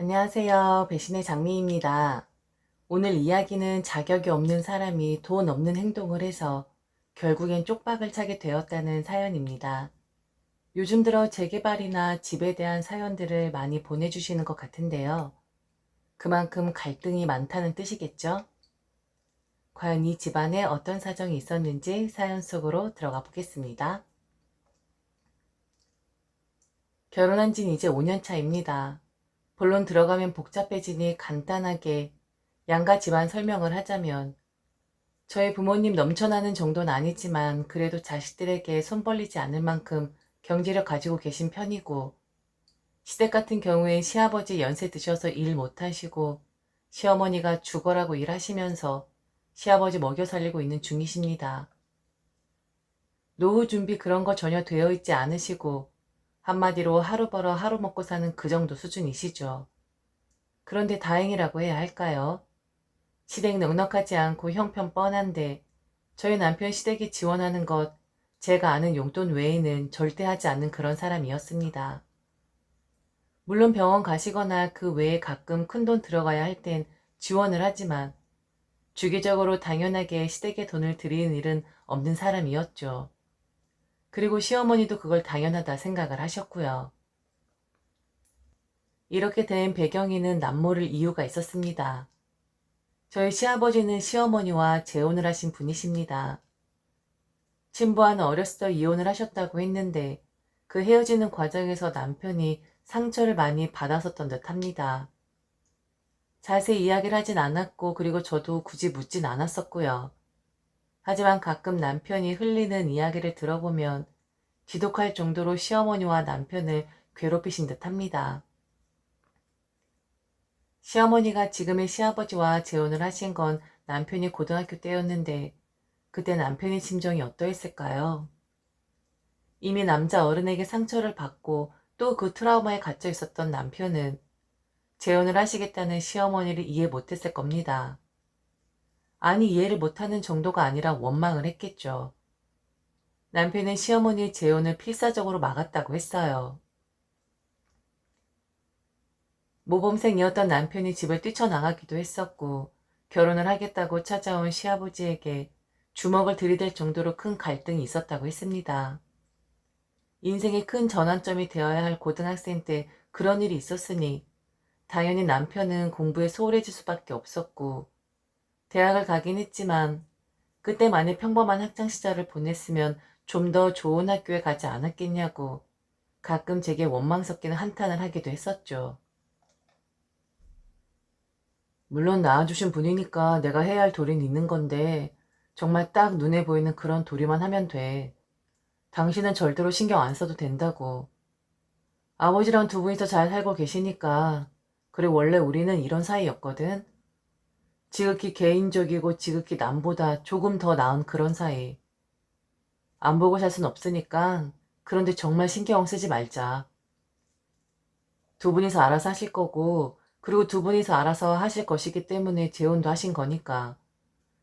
안녕하세요. 배신의 장미입니다. 오늘 이야기는 자격이 없는 사람이 돈 없는 행동을 해서 결국엔 쪽박을 차게 되었다는 사연입니다. 요즘 들어 재개발이나 집에 대한 사연들을 많이 보내주시는 것 같은데요. 그만큼 갈등이 많다는 뜻이겠죠? 과연 이 집안에 어떤 사정이 있었는지 사연 속으로 들어가 보겠습니다. 결혼한 지는 이제 5년 차입니다. 본론 들어가면 복잡해지니 간단하게 양가 집안 설명을 하자면 저희 부모님 넘쳐나는 정도는 아니지만 그래도 자식들에게 손 벌리지 않을 만큼 경제력 가지고 계신 편이고 시댁 같은 경우엔 시아버지 연세 드셔서 일 못하시고 시어머니가 죽어라고 일하시면서 시아버지 먹여 살리고 있는 중이십니다. 노후 준비 그런 거 전혀 되어 있지 않으시고 한마디로 하루 벌어 하루 먹고 사는 그 정도 수준이시죠. 그런데 다행이라고 해야 할까요? 시댁 넉넉하지 않고 형편 뻔한데 저희 남편 시댁에 지원하는 것 제가 아는 용돈 외에는 절대 하지 않는 그런 사람이었습니다. 물론 병원 가시거나 그 외에 가끔 큰돈 들어가야 할 땐 지원을 하지만 주기적으로 당연하게 시댁에 돈을 드리는 일은 없는 사람이었죠. 그리고 시어머니도 그걸 당연하다 생각을 하셨고요. 이렇게 된 배경에는 남모를 이유가 있었습니다. 저희 시아버지는 시어머니와 재혼을 하신 분이십니다. 친부와는 어렸을 때 이혼을 하셨다고 했는데 그 헤어지는 과정에서 남편이 상처를 많이 받았었던 듯 합니다. 자세히 이야기를 하진 않았고 그리고 저도 굳이 묻진 않았었고요. 하지만 가끔 남편이 흘리는 이야기를 들어보면 지독할 정도로 시어머니와 남편을 괴롭히신 듯 합니다. 시어머니가 지금의 시아버지와 재혼을 하신 건 남편이 고등학교 때였는데 그때 남편의 심정이 어떠했을까요? 이미 남자 어른에게 상처를 받고 또 그 트라우마에 갇혀 있었던 남편은 재혼을 하시겠다는 시어머니를 이해 못했을 겁니다. 아니 이해를 못하는 정도가 아니라 원망을 했겠죠. 남편은 시어머니의 재혼을 필사적으로 막았다고 했어요. 모범생이었던 남편이 집을 뛰쳐나가기도 했었고 결혼을 하겠다고 찾아온 시아버지에게 주먹을 들이댈 정도로 큰 갈등이 있었다고 했습니다. 인생의 큰 전환점이 되어야 할 고등학생 때 그런 일이 있었으니 당연히 남편은 공부에 소홀해질 수밖에 없었고 대학을 가긴 했지만 그때만의 평범한 학창시절을 보냈으면 좀 더 좋은 학교에 가지 않았겠냐고 가끔 제게 원망 섞이는 한탄을 하기도 했었죠. 물론 낳아주신 분이니까 내가 해야 할 도리는 있는 건데 정말 딱 눈에 보이는 그런 도리만 하면 돼. 당신은 절대로 신경 안 써도 된다고. 아버지랑 두 분이서 잘 살고 계시니까. 그래 원래 우리는 이런 사이였거든. 지극히 개인적이고 지극히 남보다 조금 더 나은 그런 사이. 안 보고 살 순 없으니까 그런데 정말 신경 쓰지 말자. 두 분이서 알아서 하실 거고 그리고 두 분이서 알아서 하실 것이기 때문에 재혼도 하신 거니까.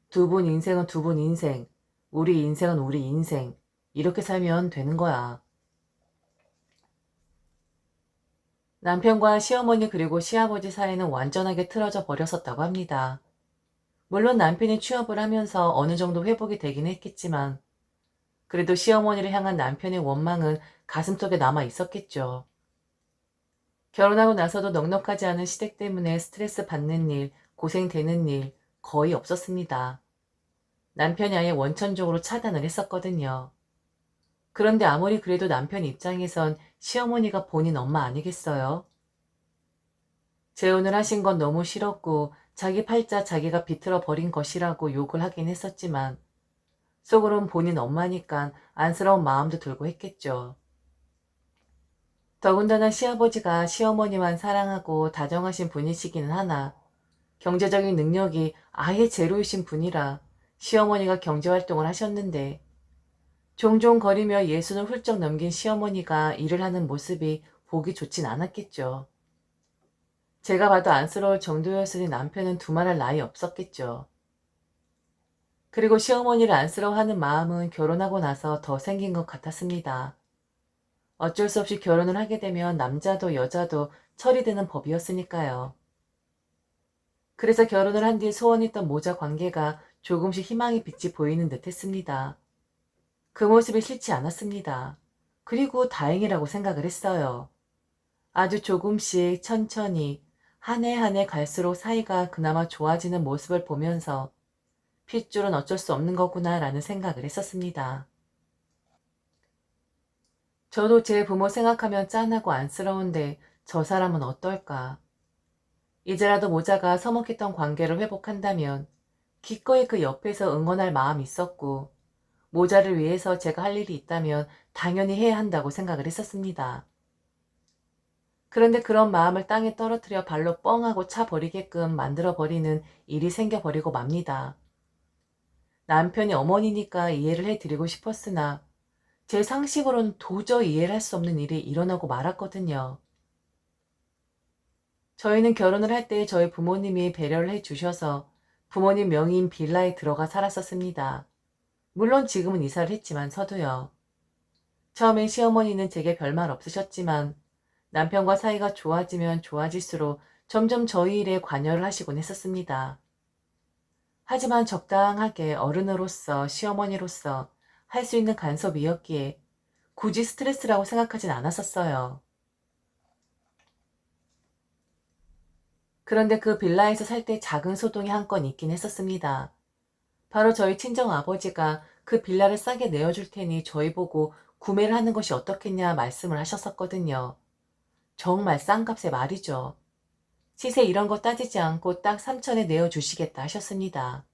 두 분 인생은 두 분 인생, 우리 인생은 우리 인생. 이렇게 살면 되는 거야. 남편과 시어머니 그리고 시아버지 사이는 완전하게 틀어져 버렸었다고 합니다. 물론 남편이 취업을 하면서 어느 정도 회복이 되긴 했겠지만 그래도 시어머니를 향한 남편의 원망은 가슴속에 남아 있었겠죠. 결혼하고 나서도 넉넉하지 않은 시댁 때문에 스트레스 받는 일, 고생되는 일 거의 없었습니다. 남편이 아예 원천적으로 차단을 했었거든요. 그런데 아무리 그래도 남편 입장에선 시어머니가 본인 엄마 아니겠어요? 재혼을 하신 건 너무 싫었고 자기 팔자 자기가 비틀어 버린 것이라고 욕을 하긴 했었지만 속으론 본인 엄마니까 안쓰러운 마음도 들고 했겠죠. 더군다나 시아버지가 시어머니만 사랑하고 다정하신 분이시기는 하나 경제적인 능력이 아예 제로이신 분이라 시어머니가 경제활동을 하셨는데 종종 거리며 예순을 훌쩍 넘긴 시어머니가 일을 하는 모습이 보기 좋진 않았겠죠. 제가 봐도 안쓰러울 정도였으니 남편은 두말할 나위 없었겠죠. 그리고 시어머니를 안쓰러워하는 마음은 결혼하고 나서 더 생긴 것 같았습니다. 어쩔 수 없이 결혼을 하게 되면 남자도 여자도 철이 드는 법이었으니까요. 그래서 결혼을 한 뒤 소원했던 모자 관계가 조금씩 희망의 빛이 보이는 듯 했습니다. 그 모습이 싫지 않았습니다. 그리고 다행이라고 생각을 했어요. 아주 조금씩 천천히 한 해 한 해 갈수록 사이가 그나마 좋아지는 모습을 보면서 핏줄은 어쩔 수 없는 거구나 라는 생각을 했었습니다. 저도 제 부모 생각하면 짠하고 안쓰러운데 저 사람은 어떨까? 이제라도 모자가 서먹했던 관계를 회복한다면 기꺼이 그 옆에서 응원할 마음이 있었고 모자를 위해서 제가 할 일이 있다면 당연히 해야 한다고 생각을 했었습니다. 그런데 그런 마음을 땅에 떨어뜨려 발로 뻥하고 차버리게끔 만들어버리는 일이 생겨버리고 맙니다. 남편이 어머니니까 이해를 해드리고 싶었으나 제 상식으로는 도저히 이해를 할 수 없는 일이 일어나고 말았거든요. 저희는 결혼을 할 때 저희 부모님이 배려를 해주셔서 부모님 명의인 빌라에 들어가 살았었습니다. 물론 지금은 이사를 했지만 서도요. 처음엔 시어머니는 제게 별말 없으셨지만 남편과 사이가 좋아지면 좋아질수록 점점 저희 일에 관여를 하시곤 했었습니다. 하지만 적당하게 어른으로서 시어머니로서 할 수 있는 간섭이었기에 굳이 스트레스라고 생각하진 않았었어요. 그런데 그 빌라에서 살 때 작은 소동이 한 건 있긴 했었습니다. 바로 저희 친정 아버지가 그 빌라를 싸게 내어줄 테니 저희 보고 구매를 하는 것이 어떻겠냐 말씀을 하셨었거든요. 정말 싼 값에 말이죠. 시세 이런 거 따지지 않고 딱 3천에 내어주시겠다 하셨습니다.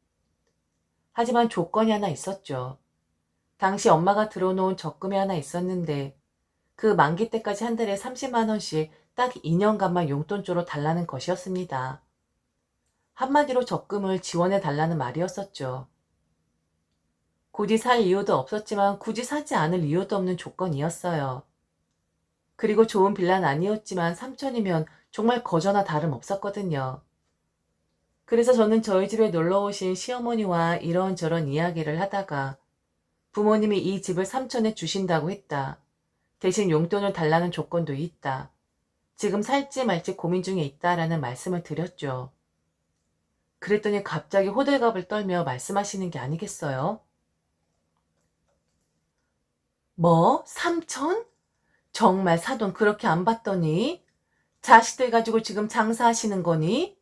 하지만 조건이 하나 있었죠. 당시 엄마가 들어놓은 적금이 하나 있었는데 그 만기 때까지 한 달에 30만 원씩 딱 2년간만 용돈조로 달라는 것이었습니다. 한마디로 적금을 지원해 달라는 말이었었죠. 굳이 살 이유도 없었지만 굳이 사지 않을 이유도 없는 조건이었어요. 그리고 좋은 빌라는 아니었지만 3천이면 정말 거저나 다름없었거든요. 그래서 저는 저희 집에 놀러 오신 시어머니와 이런저런 이야기를 하다가 부모님이 이 집을 3천에 주신다고 했다. 대신 용돈을 달라는 조건도 있다. 지금 살지 말지 고민 중에 있다라는 말씀을 드렸죠. 그랬더니 갑자기 호들갑을 떨며 말씀하시는 게 아니겠어요? 뭐? 3천? 정말 사돈 그렇게 안 받더니? 자식들 가지고 지금 장사하시는 거니?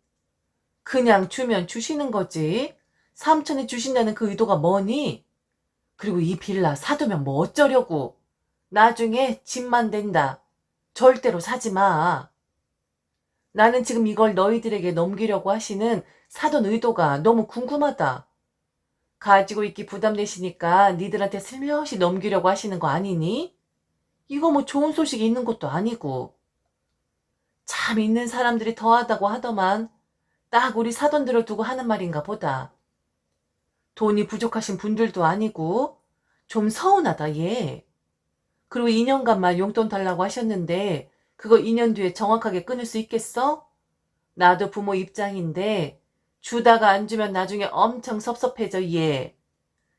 그냥 주면 주시는 거지. 3천에 주신다는 그 의도가 뭐니? 그리고 이 빌라 사두면 뭐 어쩌려고? 나중에 집만 된다. 절대로 사지 마. 나는 지금 이걸 너희들에게 넘기려고 하시는 사돈 의도가 너무 궁금하다. 가지고 있기 부담되시니까 니들한테 슬며시 넘기려고 하시는 거 아니니? 이거 뭐 좋은 소식이 있는 것도 아니고. 참 있는 사람들이 더하다고 하더만 딱 우리 사돈들을 두고 하는 말인가 보다. 돈이 부족하신 분들도 아니고 좀 서운하다 얘. 그리고 2년간만 용돈 달라고 하셨는데 그거 2년 뒤에 정확하게 끊을 수 있겠어? 나도 부모 입장인데 주다가 안 주면 나중에 엄청 섭섭해져 얘.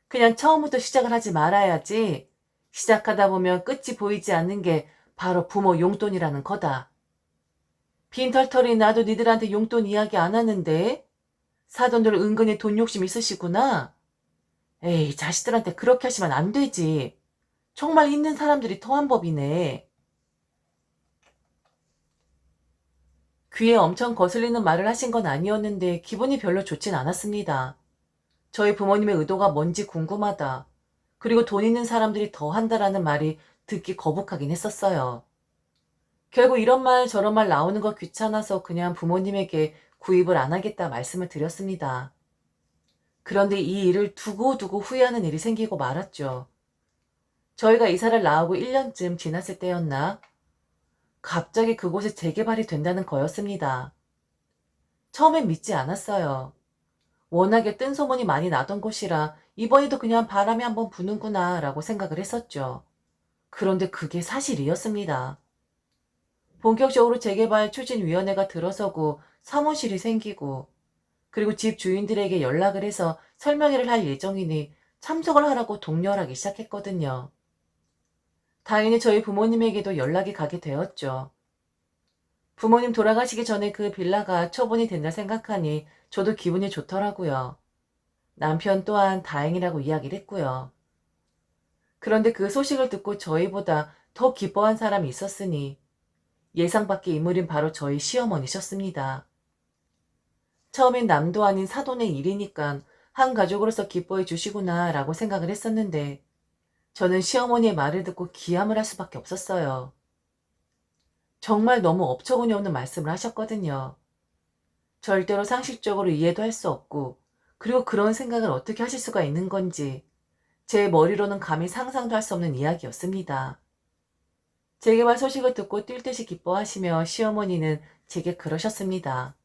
그냥 처음부터 시작을 하지 말아야지. 시작하다 보면 끝이 보이지 않는 게 바로 부모 용돈이라는 거다. 빈털터리 나도 니들한테 용돈 이야기 안 하는데 사돈들 은근히 돈 욕심 있으시구나. 에이 자식들한테 그렇게 하시면 안 되지. 정말 있는 사람들이 더한 법이네. 귀에 엄청 거슬리는 말을 하신 건 아니었는데 기분이 별로 좋진 않았습니다. 저희 부모님의 의도가 뭔지 궁금하다. 그리고 돈 있는 사람들이 더 한다라는 말이 듣기 거북하긴 했었어요. 결국 이런 말 저런 말 나오는 거 귀찮아서 그냥 부모님에게 구입을 안 하겠다 말씀을 드렸습니다. 그런데 이 일을 두고두고 후회하는 일이 생기고 말았죠. 저희가 이사를 나오고 1년쯤 지났을 때였나? 갑자기 그곳에 재개발이 된다는 거였습니다. 처음엔 믿지 않았어요. 워낙에 뜬 소문이 많이 나던 곳이라 이번에도 그냥 바람이 한번 부는구나 라고 생각을 했었죠. 그런데 그게 사실이었습니다. 본격적으로 재개발 추진위원회가 들어서고 사무실이 생기고 그리고 집 주인들에게 연락을 해서 설명회를 할 예정이니 참석을 하라고 독려를 하기 시작했거든요. 다행히 저희 부모님에게도 연락이 가게 되었죠. 부모님 돌아가시기 전에 그 빌라가 처분이 된다 생각하니 저도 기분이 좋더라고요. 남편 또한 다행이라고 이야기를 했고요. 그런데 그 소식을 듣고 저희보다 더 기뻐한 사람이 있었으니 예상 밖의 인물인 바로 저희 시어머니셨습니다. 처음엔 남도 아닌 사돈의 일이니까 한 가족으로서 기뻐해 주시구나 라고 생각을 했었는데 저는 시어머니의 말을 듣고 기함을 할 수밖에 없었어요. 정말 너무 업처구니 없는 말씀을 하셨거든요. 절대로 상식적으로 이해도 할 수 없고 그리고 그런 생각을 어떻게 하실 수가 있는 건지 제 머리로는 감히 상상도 할 수 없는 이야기였습니다. 재개발 소식을 듣고 뛸 듯이 기뻐하시며 시어머니는 제게 그러셨습니다.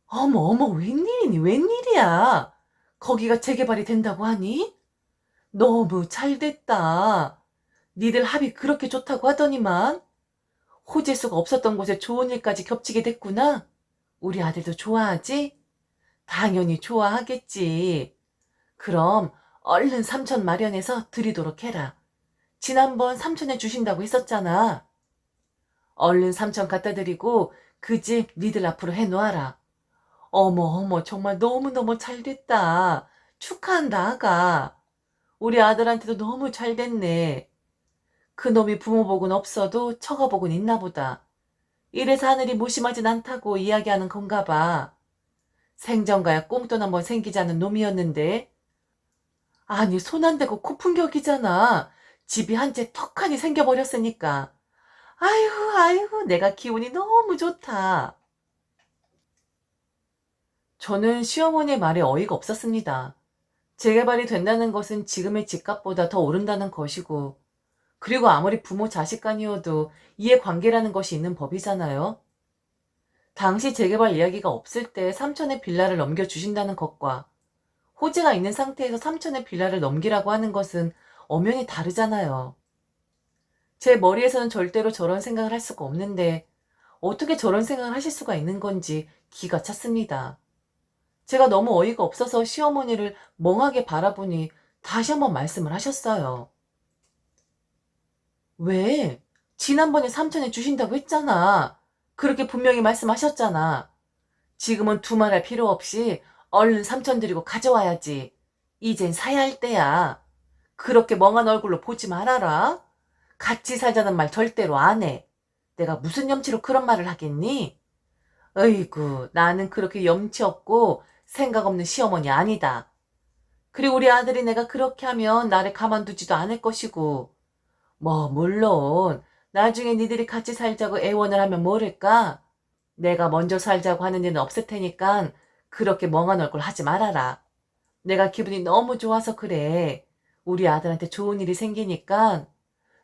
어머 어머 웬일이니 웬일이야. 거기가 재개발이 된다고 하니? 너무 잘됐다. 니들 합이 그렇게 좋다고 하더니만 호재수가 없었던 곳에 좋은 일까지 겹치게 됐구나. 우리 아들도 좋아하지? 당연히 좋아하겠지. 그럼 얼른 삼촌 마련해서 드리도록 해라. 지난번 삼촌에 주신다고 했었잖아. 얼른 삼촌 갖다 드리고 그 집 니들 앞으로 해놓아라. 어머 어머 정말 너무너무 잘됐다. 축하한다 아가. 우리 아들한테도 너무 잘됐네. 그놈이 부모복은 없어도 처가복은 있나 보다. 이래서 하늘이 무심하진 않다고 이야기하는 건가 봐. 생전가야 꽁돈 한번 생기지 않은 놈이었는데. 아니 손 안 대고 코푼격이잖아. 집이 한 채 턱하니 생겨버렸으니까. 아유 아유 내가 기운이 너무 좋다. 저는 시어머니의 말에 어이가 없었습니다. 재개발이 된다는 것은 지금의 집값보다 더 오른다는 것이고 그리고 아무리 부모 자식 간이어도 이해관계라는 것이 있는 법이잖아요. 당시 재개발 이야기가 없을 때 삼촌의 빌라를 넘겨주신다는 것과 호재가 있는 상태에서 삼촌의 빌라를 넘기라고 하는 것은 엄연히 다르잖아요. 제 머리에서는 절대로 저런 생각을 할 수가 없는데 어떻게 저런 생각을 하실 수가 있는 건지 기가 찼습니다. 제가 너무 어이가 없어서 시어머니를 멍하게 바라보니 다시 한번 말씀을 하셨어요. 왜? 지난번에 삼촌이 주신다고 했잖아. 그렇게 분명히 말씀하셨잖아. 지금은 두말할 필요 없이 얼른 삼촌 드리고 가져와야지. 이젠 사야 할 때야. 그렇게 멍한 얼굴로 보지 말아라. 같이 살자는 말 절대로 안 해. 내가 무슨 염치로 그런 말을 하겠니? 어이구, 나는 그렇게 염치 없고 생각 없는 시어머니 아니다. 그리고 우리 아들이 내가 그렇게 하면 나를 가만두지도 않을 것이고 물론 나중에 니들이 같이 살자고 애원을 하면 모를까? 내가 먼저 살자고 하는 일은 없을 테니까 그렇게 멍한 얼굴 하지 말아라. 내가 기분이 너무 좋아서 그래. 우리 아들한테 좋은 일이 생기니까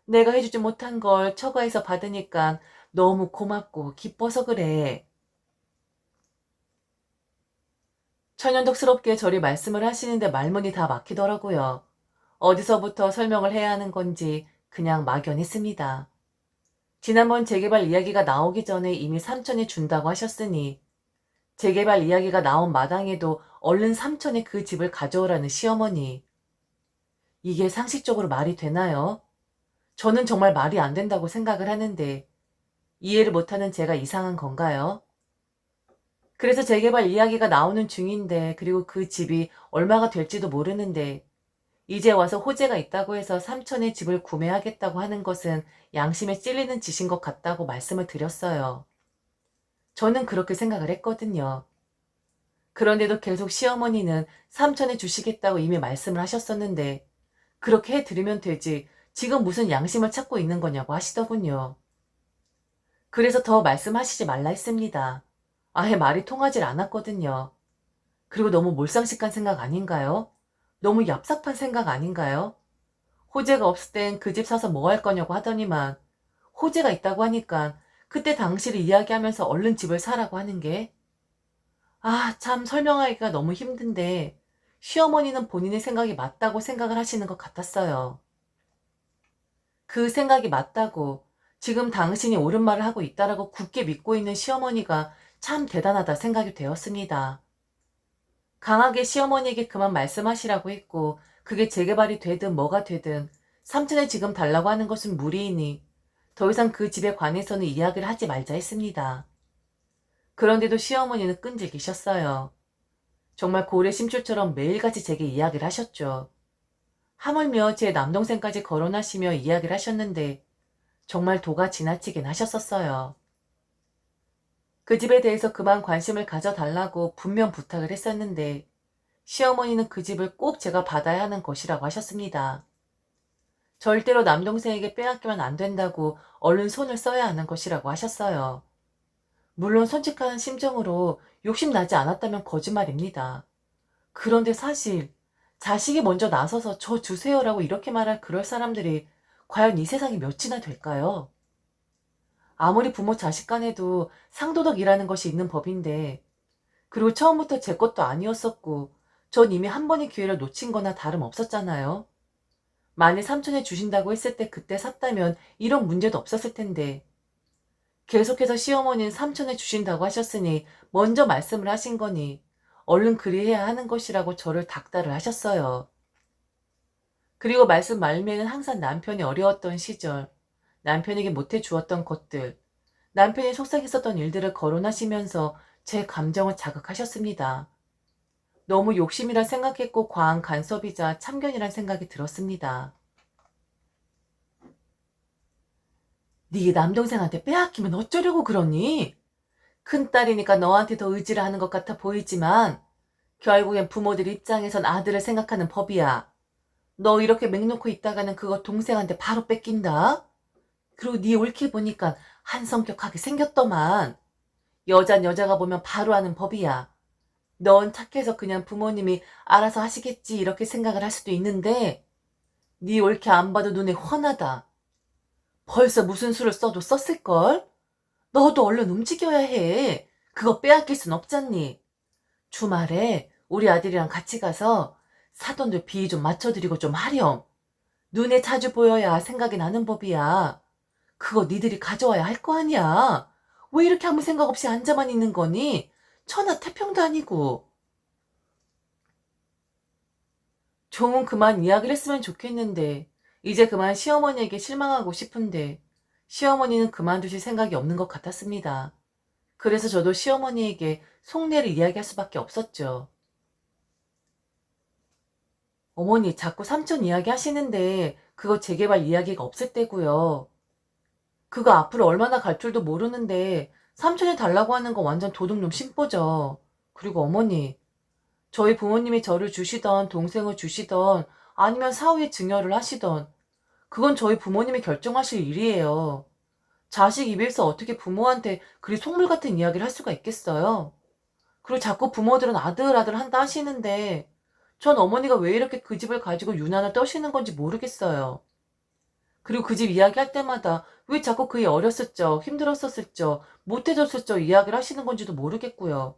내가 해주지 못한 걸 처가에서 받으니까 너무 고맙고 기뻐서 그래. 천연덕스럽게 저리 말씀을 하시는데 말문이 다 막히더라고요. 어디서부터 설명을 해야 하는 건지 그냥 막연했습니다. 지난번 재개발 이야기가 나오기 전에 이미 삼천이 준다고 하셨으니 재개발 이야기가 나온 마당에도 얼른 삼천에 그 집을 가져오라는 시어머니. 이게 상식적으로 말이 되나요? 저는 정말 말이 안 된다고 생각을 하는데 이해를 못하는 제가 이상한 건가요? 그래서 재개발 이야기가 나오는 중인데 그리고 그 집이 얼마가 될지도 모르는데 이제 와서 호재가 있다고 해서 삼천의 집을 구매하겠다고 하는 것은 양심에 찔리는 짓인 것 같다고 말씀을 드렸어요. 저는 그렇게 생각을 했거든요. 그런데도 계속 시어머니는 삼천에 주시겠다고 이미 말씀을 하셨었는데 그렇게 해드리면 되지 지금 무슨 양심을 찾고 있는 거냐고 하시더군요. 그래서 더 말씀하시지 말라 했습니다. 아예 말이 통하질 않았거든요. 그리고 너무 몰상식한 생각 아닌가요? 너무 얍삽한 생각 아닌가요? 호재가 없을 땐 그 집 사서 뭐 할 거냐고 하더니만 호재가 있다고 하니까 그때 당시를 이야기하면서 얼른 집을 사라고 하는 게 참 설명하기가 너무 힘든데 시어머니는 본인의 생각이 맞다고 생각을 하시는 것 같았어요. 그 생각이 맞다고 지금 당신이 옳은 말을 하고 있다라고 굳게 믿고 있는 시어머니가 참 대단하다 생각이 되었습니다. 강하게 시어머니에게 그만 말씀하시라고 했고 그게 재개발이 되든 뭐가 되든 삼촌이 지금 달라고 하는 것은 무리이니 더 이상 그 집에 관해서는 이야기를 하지 말자 했습니다. 그런데도 시어머니는 끈질기셨어요. 정말 고래 심줄처럼 매일같이 제게 이야기를 하셨죠. 하물며 제 남동생까지 거론하시며 이야기를 하셨는데 정말 도가 지나치긴 하셨었어요. 그 집에 대해서 그만 관심을 가져달라고 분명 부탁을 했었는데 시어머니는 그 집을 꼭 제가 받아야 하는 것이라고 하셨습니다. 절대로 남동생에게 빼앗기면 안 된다고 얼른 손을 써야 하는 것이라고 하셨어요. 물론 솔직한 심정으로 욕심나지 않았다면 거짓말입니다. 그런데 사실 자식이 먼저 나서서 저 주세요라고 이렇게 말할 그럴 사람들이 과연 이 세상에 몇이나 될까요? 아무리 부모 자식 간에도 상도덕이라는 것이 있는 법인데, 그리고 처음부터 제 것도 아니었었고 전 이미 한 번의 기회를 놓친 거나 다름없었잖아요. 만일 삼촌이 주신다고 했을 때 그때 샀다면 이런 문제도 없었을 텐데, 계속해서 시어머니는 삼촌이 주신다고 하셨으니 먼저 말씀을 하신 거니 얼른 그리해야 하는 것이라고 저를 닥달을 하셨어요. 그리고 말씀 말미에는 항상 남편이 어려웠던 시절, 남편에게 못해 주었던 것들, 남편이 속삭였었던 일들을 거론하시면서 제 감정을 자극하셨습니다. 너무 욕심이라 생각했고 과한 간섭이자 참견이란 생각이 들었습니다. 네 남동생한테 빼앗기면 어쩌려고 그러니? 큰딸이니까 너한테 더 의지를 하는 것 같아 보이지만 결국엔 부모들 입장에선 아들을 생각하는 법이야. 너 이렇게 맹놓고 있다가는 그거 동생한테 바로 뺏긴다. 그리고 네 옳게 보니까 한성격하게 생겼더만. 여잔 여자가 보면 바로 하는 법이야. 넌 착해서 그냥 부모님이 알아서 하시겠지 이렇게 생각을 할 수도 있는데 네 옳게 안 봐도 눈에 훤하다. 벌써 무슨 수를 써도 썼을걸? 너도 얼른 움직여야 해. 그거 빼앗길 순 없잖니. 주말에 우리 아들이랑 같이 가서 사돈들 비위 좀 맞춰드리고 좀 하렴. 눈에 자주 보여야 생각이 나는 법이야. 그거 니들이 가져와야 할 거 아니야. 왜 이렇게 아무 생각 없이 앉아만 있는 거니? 천하태평도 아니고. 종은 그만 이야기를 했으면 좋겠는데 이제 그만 시어머니에게 실망하고 싶은데 시어머니는 그만두실 생각이 없는 것 같았습니다. 그래서 저도 시어머니에게 속내를 이야기할 수밖에 없었죠. 어머니 자꾸 삼촌 이야기 하시는데 그거 재개발 이야기가 없을 때고요. 그거 앞으로 얼마나 갈 줄도 모르는데 삼촌이 달라고 하는 거 완전 도둑놈 심보죠. 그리고 어머니, 저희 부모님이 저를 주시던 동생을 주시던 아니면 사후에 증여를 하시던 그건 저희 부모님이 결정하실 일이에요. 자식 입에서 어떻게 부모한테 그리 속물 같은 이야기를 할 수가 있겠어요? 그리고 자꾸 부모들은 아들 아들 한다 하시는데 전 어머니가 왜 이렇게 그 집을 가지고 유난을 떠시는 건지 모르겠어요. 그리고 그 집 이야기할 때마다 왜 자꾸 그게 어렸을 적, 힘들었었을 적, 못해줬을 적 이야기를 하시는 건지도 모르겠고요.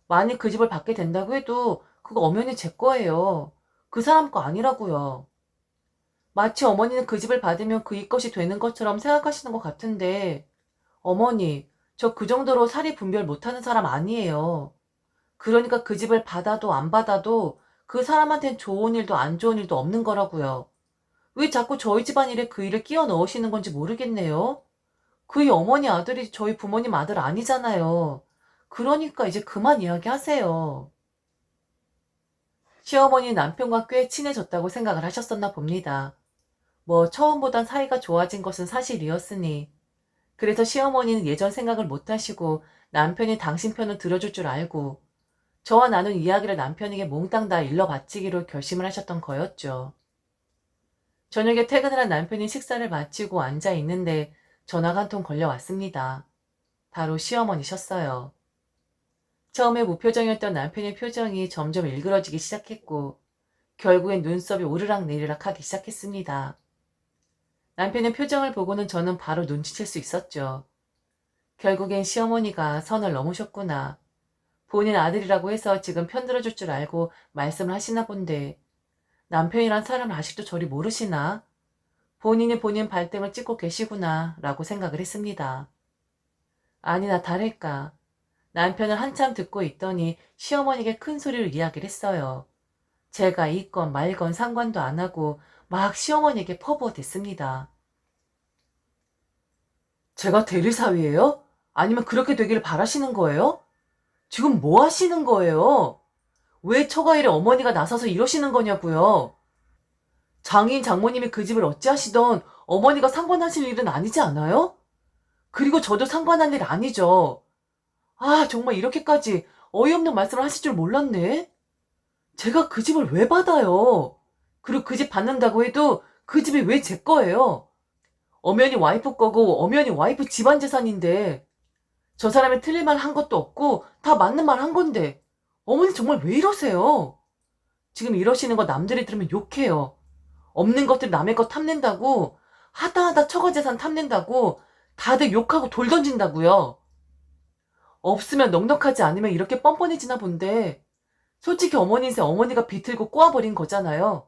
만약 그 집을 받게 된다고 해도 그거 엄연히 제 거예요. 그 사람 거 아니라고요. 마치 어머니는 그 집을 받으면 그의 것이 되는 것처럼 생각하시는 것 같은데 어머니, 저 그 정도로 사리 분별 못하는 사람 아니에요. 그러니까 그 집을 받아도 안 받아도 그 사람한텐 좋은 일도 안 좋은 일도 없는 거라고요. 왜 자꾸 저희 집안일에 그 일을 끼워 넣으시는 건지 모르겠네요. 그의 어머니 아들이 저희 부모님 아들 아니잖아요. 그러니까 이제 그만 이야기하세요. 시어머니 남편과 꽤 친해졌다고 생각을 하셨었나 봅니다. 뭐 처음보단 사이가 좋아진 것은 사실이었으니 그래서 시어머니는 예전 생각을 못하시고 남편이 당신 편을 들어줄 줄 알고 저와 나눈 이야기를 남편에게 몽땅 다 일러 바치기로 결심을 하셨던 거였죠. 저녁에 퇴근을 한 남편이 식사를 마치고 앉아 있는데 전화가 한 통 걸려왔습니다. 바로 시어머니셨어요. 처음에 무표정이었던 남편의 표정이 점점 일그러지기 시작했고 결국엔 눈썹이 오르락 내리락 하기 시작했습니다. 남편의 표정을 보고는 저는 바로 눈치챌 수 있었죠. 결국엔 시어머니가 선을 넘으셨구나. 본인 아들이라고 해서 지금 편들어줄 줄 알고 말씀을 하시나 본데 남편이란 사람을 아직도 저리 모르시나? 본인이 본인 발등을 찍고 계시구나 라고 생각을 했습니다. 아니나 다를까. 남편을 한참 듣고 있더니 시어머니에게 큰 소리로 이야기를 했어요. 제가 있건 말건 상관도 안 하고 막 시어머니에게 퍼부어댔습니다. 제가 대리사위예요? 아니면 그렇게 되기를 바라시는 거예요? 지금 뭐 하시는 거예요? 왜 처가일에 어머니가 나서서 이러시는 거냐고요? 장인 장모님이 그 집을 어찌하시던 어머니가 상관하실 일은 아니지 않아요? 그리고 저도 상관할 일 아니죠. 아, 정말 이렇게까지 어이없는 말씀을 하실 줄 몰랐네. 제가 그 집을 왜 받아요? 그리고 그 집 받는다고 해도 그 집이 왜 제 거예요? 엄연히 와이프 거고 엄연히 와이프 집안 재산인데 저 사람이 틀린 말 한 것도 없고 다 맞는 말 한 건데 어머니 정말 왜 이러세요? 지금 이러시는 거 남들이 들으면 욕해요. 없는 것들 남의 것 탐낸다고 하다하다 처가 재산 탐낸다고 다들 욕하고 돌 던진다고요. 없으면 넉넉하지 않으면 이렇게 뻔뻔해지나 본데 솔직히 어머니 인생 어머니가 비틀고 꼬아버린 거잖아요.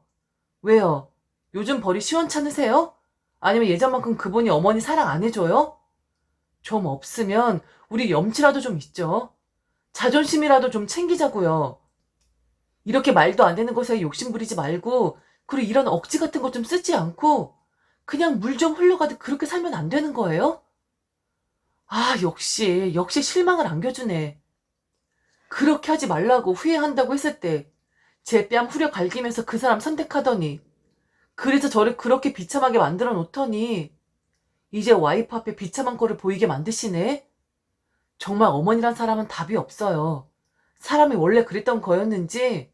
왜요? 요즘 벌이 시원찮으세요? 아니면 예전만큼 그분이 어머니 사랑 안 해줘요? 좀 없으면 우리 염치라도 좀 있죠. 자존심이라도 좀 챙기자고요. 이렇게 말도 안 되는 것에 욕심 부리지 말고 그리고 이런 억지 같은 거 좀 쓰지 않고 그냥 물 좀 흘러가듯 그렇게 살면 안 되는 거예요? 아, 역시 실망을 안겨주네. 그렇게 하지 말라고 후회한다고 했을 때 제 뺨 후려 갈기면서 그 사람 선택하더니 그래서 저를 그렇게 비참하게 만들어 놓더니 이제 와이프 앞에 비참한 꼴을 보이게 만드시네? 정말 어머니란 사람은 답이 없어요. 사람이 원래 그랬던 거였는지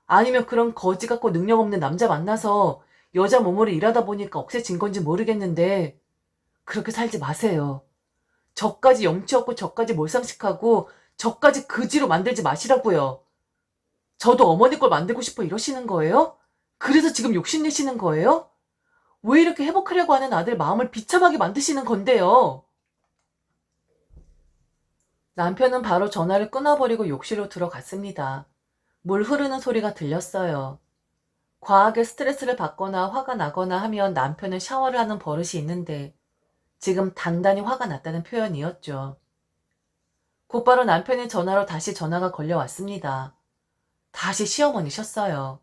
아니면 그런 거지 같고 능력 없는 남자 만나서 여자 몸으로 일하다 보니까 억세진 건지 모르겠는데 그렇게 살지 마세요. 저까지 염치 없고 저까지 몰상식하고 저까지 그지로 만들지 마시라고요. 저도 어머니 걸 만들고 싶어 이러시는 거예요? 그래서 지금 욕심내시는 거예요? 왜 이렇게 회복하려고 하는 아들 마음을 비참하게 만드시는 건데요? 남편은 바로 전화를 끊어버리고 욕실로 들어갔습니다. 물 흐르는 소리가 들렸어요. 과하게 스트레스를 받거나 화가 나거나 하면 남편은 샤워를 하는 버릇이 있는데 지금 단단히 화가 났다는 표현이었죠. 곧바로 남편의 전화로 다시 전화가 걸려왔습니다. 다시 시어머니셨어요.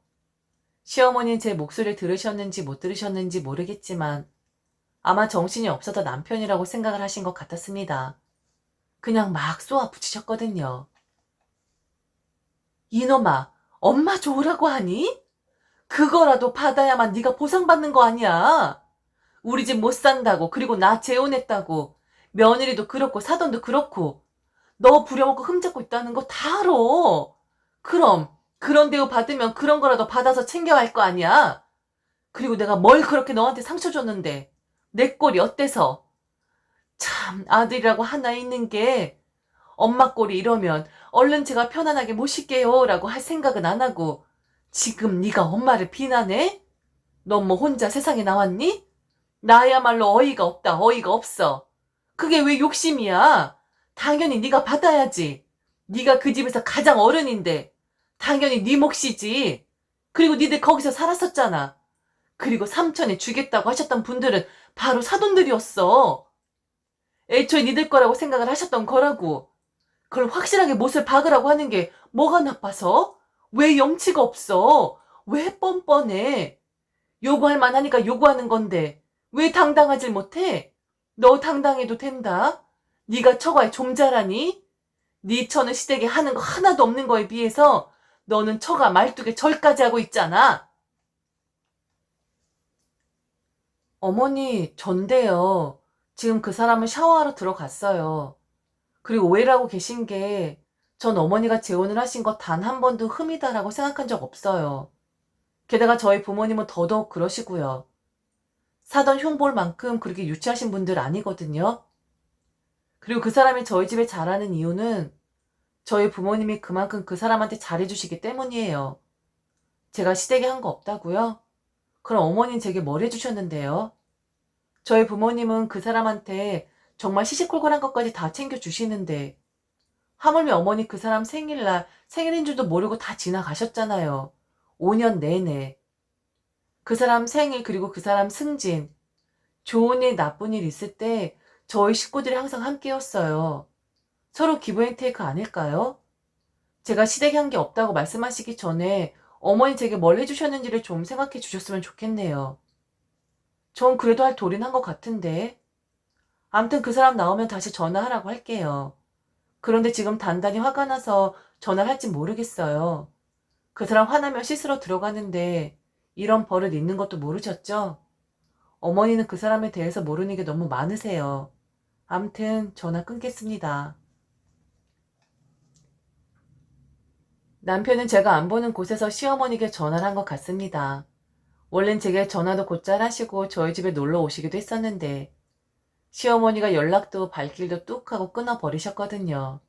시어머니는 제 목소리를 들으셨는지 못 들으셨는지 모르겠지만 아마 정신이 없어서 남편이라고 생각을 하신 것 같았습니다. 그냥 막 쏘아 붙이셨거든요. 이놈아, 엄마 좋으라고 하니? 그거라도 받아야만 네가 보상받는 거 아니야. 우리 집 못 산다고 그리고 나 재혼했다고 며느리도 그렇고 사돈도 그렇고 너 부려먹고 흠잡고 있다는 거 다 알아. 그럼 그런 대우 받으면 그런 거라도 받아서 챙겨갈 거 아니야. 그리고 내가 뭘 그렇게 너한테 상처 줬는데 내 꼴이 어때서. 참 아들이라고 하나 있는 게 엄마 꼴이 이러면 얼른 제가 편안하게 모실게요 라고 할 생각은 안 하고 지금 네가 엄마를 비난해? 넌 뭐 혼자 세상에 나왔니? 나야말로 어이가 없다 어이가 없어. 그게 왜 욕심이야? 당연히 네가 받아야지. 네가 그 집에서 가장 어른인데 당연히 네 몫이지. 그리고 니들 거기서 살았었잖아. 그리고 삼천에 주겠다고 하셨던 분들은 바로 사돈들이었어. 애초에 니들 거라고 생각을 하셨던 거라고. 그걸 확실하게 못을 박으라고 하는 게 뭐가 나빠서? 왜 염치가 없어? 왜 뻔뻔해? 요구할 만하니까 요구하는 건데 왜 당당하질 못해? 너 당당해도 된다. 네가 처가에 좀자라니? 네 처는 시댁에 하는 거 하나도 없는 거에 비해서 너는 처가 말뚝에 절까지 하고 있잖아. 어머니, 전데요. 지금 그 사람은 샤워하러 들어갔어요. 그리고 오해를 하고 계신 게 전 어머니가 재혼을 하신 거 단 한 번도 흠이다라고 생각한 적 없어요. 게다가 저희 부모님은 더더욱 그러시고요. 사돈 흉볼 만큼 그렇게 유치하신 분들 아니거든요. 그리고 그 사람이 저희 집에 자라는 이유는 저희 부모님이 그만큼 그 사람한테 잘해주시기 때문이에요. 제가 시댁에 한 거 없다고요? 그럼 어머니는 제게 뭘 해주셨는데요? 저희 부모님은 그 사람한테 정말 시시콜콜한 것까지 다 챙겨주시는데 하물며 어머니 그 사람 생일날 생일인 줄도 모르고 다 지나가셨잖아요. 5년 내내. 그 사람 생일 그리고 그 사람 승진 좋은 일 나쁜 일 있을 때 저희 식구들이 항상 함께였어요. 서로 기브앤테이크 아닐까요? 제가 시댁에 한 게 없다고 말씀하시기 전에 어머니 제게 뭘 해주셨는지를 좀 생각해 주셨으면 좋겠네요. 전 그래도 할 도리는 한 것 같은데. 암튼 그 사람 나오면 다시 전화하라고 할게요. 그런데 지금 단단히 화가 나서 전화를 할지 모르겠어요. 그 사람 화나면 씻으러 들어가는데 이런 버릇 있는 것도 모르셨죠? 어머니는 그 사람에 대해서 모르는 게 너무 많으세요. 암튼 전화 끊겠습니다. 남편은 제가 안 보는 곳에서 시어머니께 전화를 한 것 같습니다. 원래는 제게 전화도 곧잘 하시고 저희 집에 놀러 오시기도 했었는데 시어머니가 연락도 발길도 뚝 하고 끊어버리셨거든요.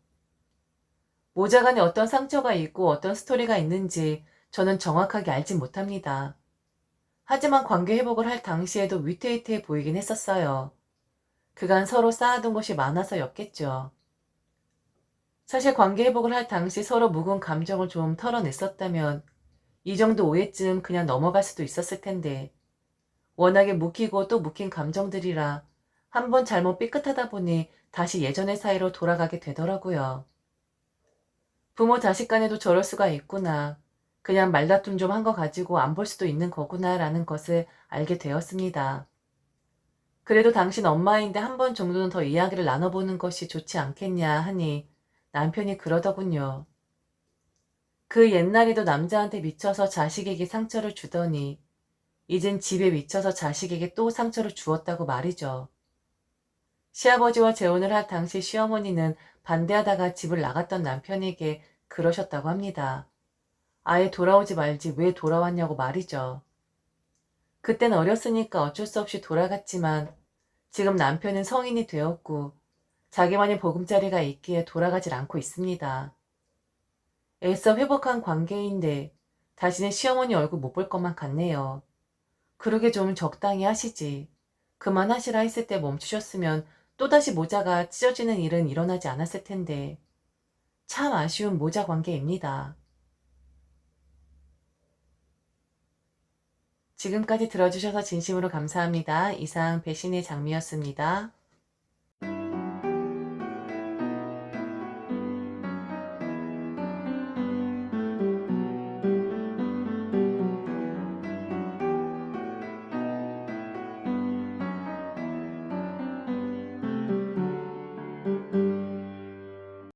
모자간에 어떤 상처가 있고 어떤 스토리가 있는지 저는 정확하게 알진 못합니다. 하지만 관계 회복을 할 당시에도 위태위태해 보이긴 했었어요. 그간 서로 쌓아둔 것이 많아서였겠죠. 사실 관계 회복을 할 당시 서로 묵은 감정을 좀 털어냈었다면 이 정도 오해쯤 그냥 넘어갈 수도 있었을 텐데 워낙에 묵히고 또 묵힌 감정들이라 한번 잘못 삐끗하다 보니 다시 예전의 사이로 돌아가게 되더라고요. 부모 자식 간에도 저럴 수가 있구나. 그냥 말다툼 좀 한 거 가지고 안 볼 수도 있는 거구나 라는 것을 알게 되었습니다. 그래도 당신 엄마인데 한 번 정도는 더 이야기를 나눠보는 것이 좋지 않겠냐 하니 남편이 그러더군요. 그 옛날에도 남자한테 미쳐서 자식에게 상처를 주더니 이젠 집에 미쳐서 자식에게 또 상처를 주었다고 말이죠. 시아버지와 재혼을 할 당시 시어머니는 반대하다가 집을 나갔던 남편에게 그러셨다고 합니다. 아예 돌아오지 말지 왜 돌아왔냐고 말이죠. 그땐 어렸으니까 어쩔 수 없이 돌아갔지만 지금 남편은 성인이 되었고 자기만의 보금자리가 있기에 돌아가질 않고 있습니다. 애써 회복한 관계인데 다시는 시어머니 얼굴 못 볼 것만 같네요. 그러게 좀 적당히 하시지. 그만하시라 했을 때 멈추셨으면 또다시 모자가 찢어지는 일은 일어나지 않았을 텐데 참 아쉬운 모자 관계입니다. 지금까지 들어주셔서 진심으로 감사합니다. 이상 배신의 장미였습니다.